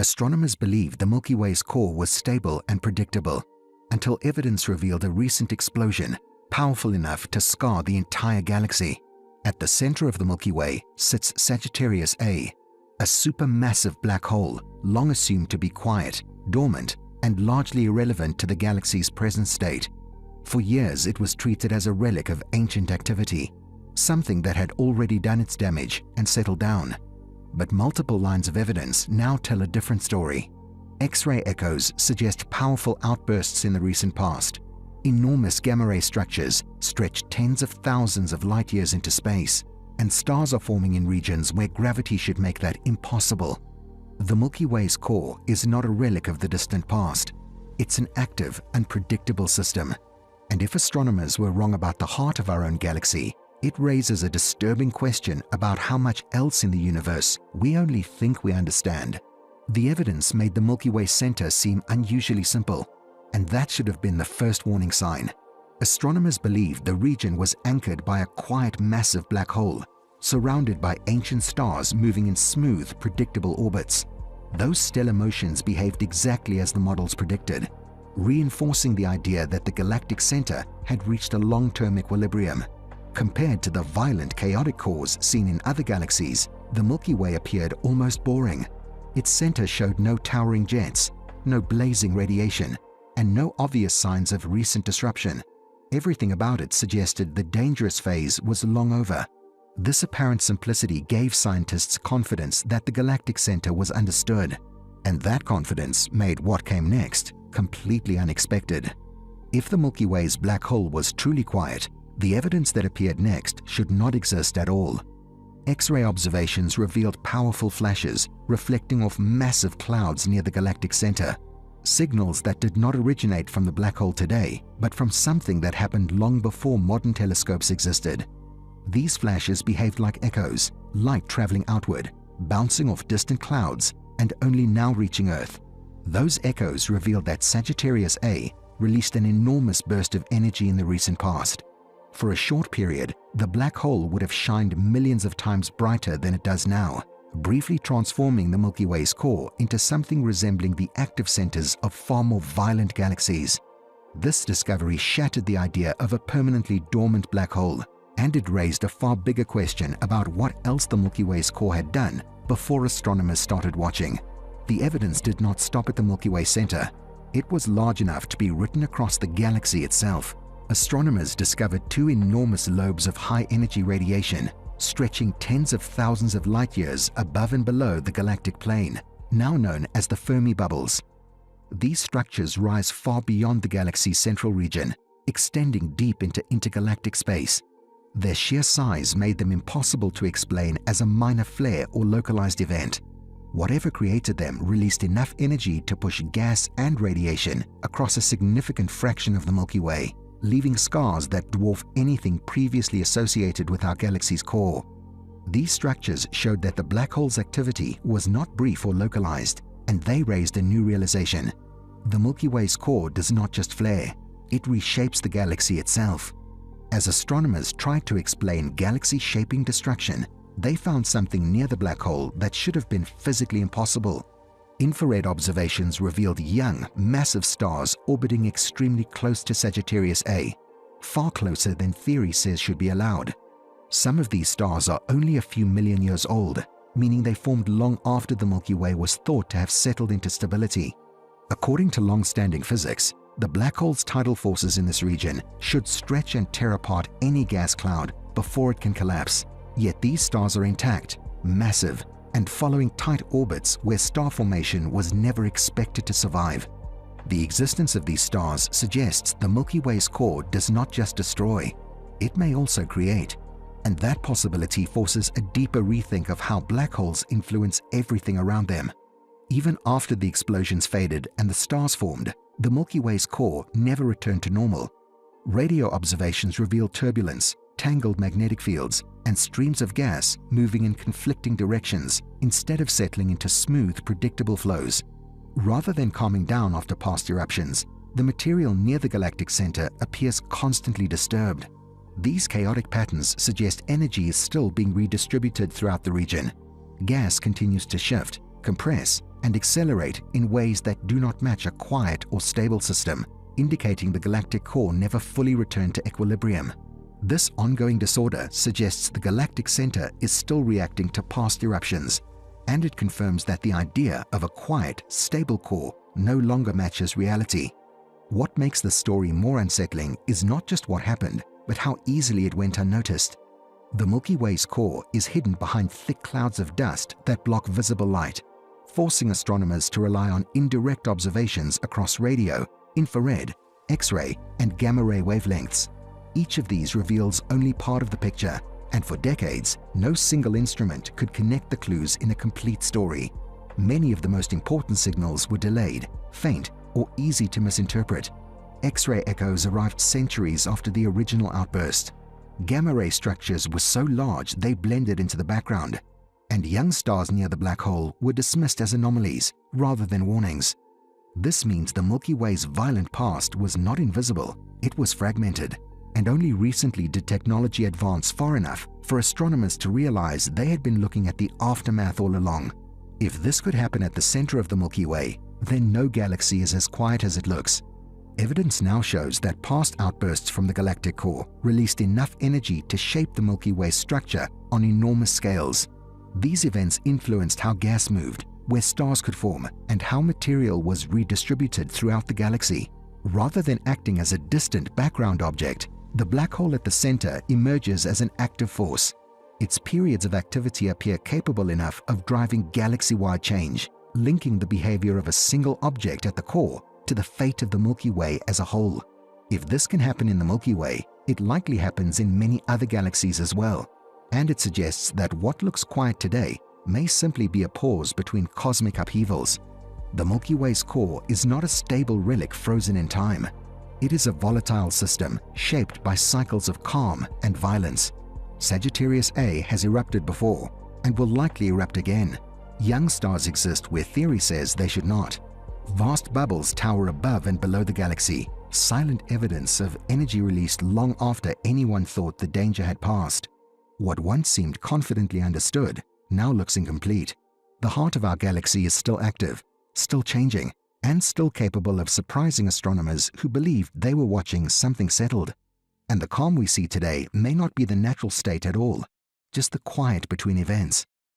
Astronomers believed the Milky Way's core was stable and predictable until evidence revealed a recent explosion powerful enough to scar the entire galaxy. At the center of the Milky Way sits Sagittarius A, a supermassive black hole long assumed to be quiet, dormant, and largely irrelevant to the galaxy's present state. For years, it was treated as a relic of ancient activity, something that had already done its damage and settled down. But multiple lines of evidence now tell a different story. X-ray echoes suggest powerful outbursts in the recent past. Enormous gamma-ray structures stretch tens of thousands of light-years into space, and stars are forming in regions where gravity should make that impossible. The Milky Way's core is not a relic of the distant past. It's an active, unpredictable system. And if astronomers were wrong about the heart of our own galaxy, it raises a disturbing question about how much else in the universe we only think we understand. The evidence made the Milky Way center seem unusually simple, and that should have been the first warning sign. Astronomers believed the region was anchored by a quiet, massive black hole, surrounded by ancient stars moving in smooth, predictable orbits. Those stellar motions behaved exactly as the models predicted, reinforcing the idea that the galactic center had reached a long-term equilibrium. Compared to the violent, chaotic cores seen in other galaxies, the Milky Way appeared almost boring. Its center showed no towering jets, no blazing radiation, and no obvious signs of recent disruption. Everything about it suggested the dangerous phase was long over. This apparent simplicity gave scientists confidence that the galactic center was understood, and that confidence made what came next completely unexpected. If the Milky Way's black hole was truly quiet, the evidence that appeared next should not exist at all. X-ray observations revealed powerful flashes reflecting off massive clouds near the galactic center, signals that did not originate from the black hole today, but from something that happened long before modern telescopes existed. These flashes behaved like echoes, light traveling outward, bouncing off distant clouds, and only now reaching Earth. Those echoes revealed that Sagittarius A released an enormous burst of energy in the recent past. For a short period, the black hole would have shined millions of times brighter than it does now, briefly transforming the Milky Way's core into something resembling the active centers of far more violent galaxies. This discovery shattered the idea of a permanently dormant black hole, and it raised a far bigger question about what else the Milky Way's core had done before astronomers started watching. The evidence did not stop at the Milky Way center. It was large enough to be written across the galaxy itself. Astronomers discovered two enormous lobes of high-energy radiation, stretching tens of thousands of light-years above and below the galactic plane, now known as the Fermi bubbles. These structures rise far beyond the galaxy's central region, extending deep into intergalactic space. Their sheer size made them impossible to explain as a minor flare or localized event. Whatever created them released enough energy to push gas and radiation across a significant fraction of the Milky Way, leaving scars that dwarf anything previously associated with our galaxy's core. These structures showed that the black hole's activity was not brief or localized, and they raised a new realization. The Milky Way's core does not just flare, it reshapes the galaxy itself. As astronomers tried to explain galaxy-shaping destruction, they found something near the black hole that should have been physically impossible. Infrared observations revealed young, massive stars orbiting extremely close to Sagittarius A, far closer than theory says should be allowed. Some of these stars are only a few million years old, meaning they formed long after the Milky Way was thought to have settled into stability. According to long-standing physics, the black hole's tidal forces in this region should stretch and tear apart any gas cloud before it can collapse. Yet these stars are intact, massive, and following tight orbits where star formation was never expected to survive. The existence of these stars suggests the Milky Way's core does not just destroy, it may also create. And that possibility forces a deeper rethink of how black holes influence everything around them. Even after the explosions faded and the stars formed, the Milky Way's core never returned to normal. Radio observations revealed turbulence, tangled magnetic fields, and streams of gas moving in conflicting directions instead of settling into smooth, predictable flows. Rather than calming down after past eruptions, the material near the galactic center appears constantly disturbed. These chaotic patterns suggest energy is still being redistributed throughout the region. Gas continues to shift, compress, and accelerate in ways that do not match a quiet or stable system, indicating the galactic core never fully returned to equilibrium. This ongoing disorder suggests the galactic center is still reacting to past eruptions, and it confirms that the idea of a quiet, stable core no longer matches reality. What makes the story more unsettling is not just what happened, but how easily it went unnoticed. The Milky Way's core is hidden behind thick clouds of dust that block visible light, forcing astronomers to rely on indirect observations across radio, infrared, X-ray, and gamma-ray wavelengths. Each of these reveals only part of the picture, and for decades, no single instrument could connect the clues in a complete story. Many of the most important signals were delayed, faint, or easy to misinterpret. X-ray echoes arrived centuries after the original outburst. Gamma-ray structures were so large they blended into the background, and young stars near the black hole were dismissed as anomalies rather than warnings. This means the Milky Way's violent past was not invisible, it was fragmented, and only recently did technology advance far enough for astronomers to realize they had been looking at the aftermath all along. If this could happen at the center of the Milky Way, then no galaxy is as quiet as it looks. Evidence now shows that past outbursts from the galactic core released enough energy to shape the Milky Way's structure on enormous scales. These events influenced how gas moved, where stars could form, and how material was redistributed throughout the galaxy. Rather than acting as a distant background object, the black hole at the center emerges as an active force. Its periods of activity appear capable enough of driving galaxy-wide change, linking the behavior of a single object at the core to the fate of the Milky Way as a whole. If this can happen in the Milky Way, it likely happens in many other galaxies as well, and it suggests that what looks quiet today may simply be a pause between cosmic upheavals. The Milky Way's core is not a stable relic frozen in time. It is a volatile system shaped by cycles of calm and violence. Sagittarius A has erupted before and will likely erupt again. Young stars exist where theory says they should not. Vast bubbles tower above and below the galaxy, silent evidence of energy released long after anyone thought the danger had passed. What once seemed confidently understood now looks incomplete. The heart of our galaxy is still active, still changing, and still capable of surprising astronomers who believed they were watching something settled. And the calm we see today may not be the natural state at all, just the quiet between events.